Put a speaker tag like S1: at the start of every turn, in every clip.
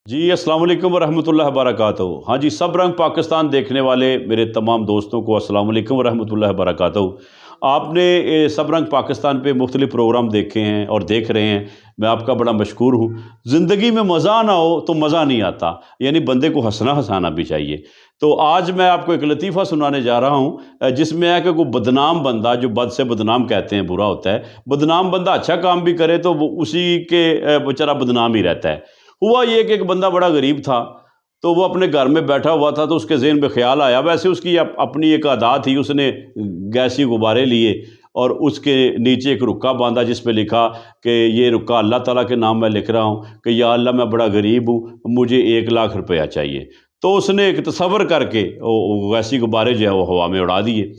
S1: जी अस्सलाम वालेकुम वरहमतुल्लाहि वबरकातुहू। हाँ जी, सब रंग पाकिस्तान देखने वाले मेरे तमाम दोस्तों को अस्सलाम वालेकुम वरहमतुल्लाहि वबरकातुहू। आपने सब रंग पाकिस्तान पे मुख्तलिफ प्रोग्राम देखे हैं और देख रहे हैं, मैं आपका बड़ा मशकूर हूँ। ज़िंदगी में मज़ा ना हो तो मज़ा नहीं आता, यानी बंदे को हंसना हंसाना भी चाहिए। तो आज मैं आपको एक लतीफ़ा सुनाने जा रहा हूँ, जिसमें है कि कोई बदनाम बंदा, जो बद से बदनाम कहते हैं, बुरा होता है। बदनाम बंदा अच्छा काम भी करे तो वो उसी के बेचारा बदनाम ही रहता है। हुआ ये कि एक बंदा बड़ा गरीब था, तो वो अपने घर में बैठा हुआ था, तो उसके ज़हन में ख़्याल आया, वैसे उसकी अपनी एक आदत थी, उसने गैसी गुब्बारे लिए और उसके नीचे एक रुक्का बांधा जिस पे लिखा कि ये रुक्का अल्लाह ताला के नाम मैं लिख रहा हूँ कि या अल्लाह मैं बड़ा गरीब हूँ, मुझे 1 लाख रुपया चाहिए। तो उसने एक तसव्वुर करके वो गैसी गुब्बारे जो है वो हवा में उड़ा दिए।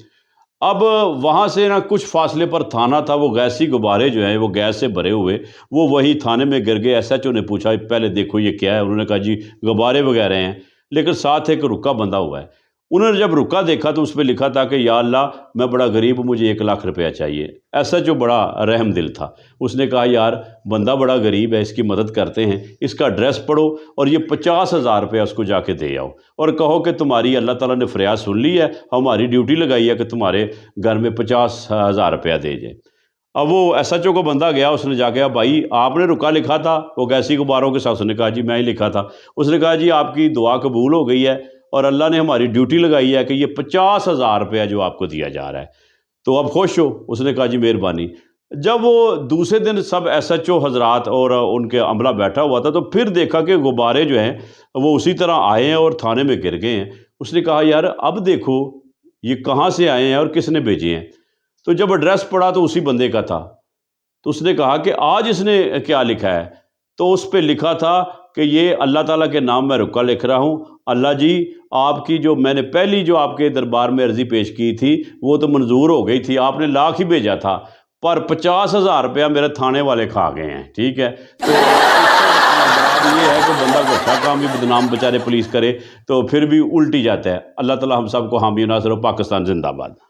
S1: अब वहाँ से ना कुछ फासले पर थाना था, वो गैसी गुब्बारे जो हैं वो गैस से भरे हुए, वो वही थाने में गिर गए। एसएचओ ने पूछा पहले देखो ये क्या है? उन्होंने कहा जी गुब्बारे वगैरह हैं, लेकिन साथ एक रुक्का बंधा हुआ है। उन्होंने जब रुक्का देखा तो उस पे लिखा था कि या अल्लाह मैं बड़ा गरीब हूँ, मुझे 1 लाख रुपया चाहिए। एसएचओ बड़ा रहम दिल था, उसने कहा यार बंदा बड़ा गरीब है, इसकी मदद करते हैं, इसका एड्रेस पढ़ो और ये 50,000 रुपया उसको जाके दे आओ और कहो कि तुम्हारी अल्लाह ताला ने फरियाद सुन ली है, हमारी ड्यूटी लगाई है कि तुम्हारे घर में 50,000 रुपया दे जाए। अब वो एसएचओ को बंदा गया, उसने जाके कहा भाई आपने रुका लिखा था वो गैसी गुब्बारों के साथ? उसने कहा जी मैं ही लिखा था। उसने कहा जी आपकी दुआ कबूल हो गई है और अल्लाह ने हमारी ड्यूटी लगाई है कि ये 50,000 रुपया जो आपको दिया जा रहा है, तो अब खुश हो? उसने कहा जी मेहरबानी। जब वो दूसरे दिन सब एसएचओ हजरात और उनके अमला बैठा हुआ था, तो फिर देखा कि गुब्बारे जो हैं वो उसी तरह आए हैं और थाने में गिर गए हैं। उसने कहा यार अब देखो ये कहाँ से आए हैं और किसने भेजे हैं? तो जब एड्रेस पढ़ा तो उसी बंदे का था। तो उसने कहा कि आज इसने क्या लिखा है? तो उस पे लिखा था कि ये अल्लाह ताला के नाम मैं रुका लिख रहा हूँ। अल्लाह जी आपकी जो मैंने पहली जो आपके दरबार में अर्ज़ी पेश की थी वो तो मंजूर हो गई थी, आपने लाख ही भेजा था, पर 50,000 रुपया मेरे थाने वाले खा गए हैं। ठीक है, तो इससे ये है कि बंदा को अच्छा काम भी बदनाम बेचारे पुलिस करे तो फिर भी उल्टी जाता है। अल्लाह ताला हम सबको हामी नासर हो। पाकिस्तान जिंदाबाद।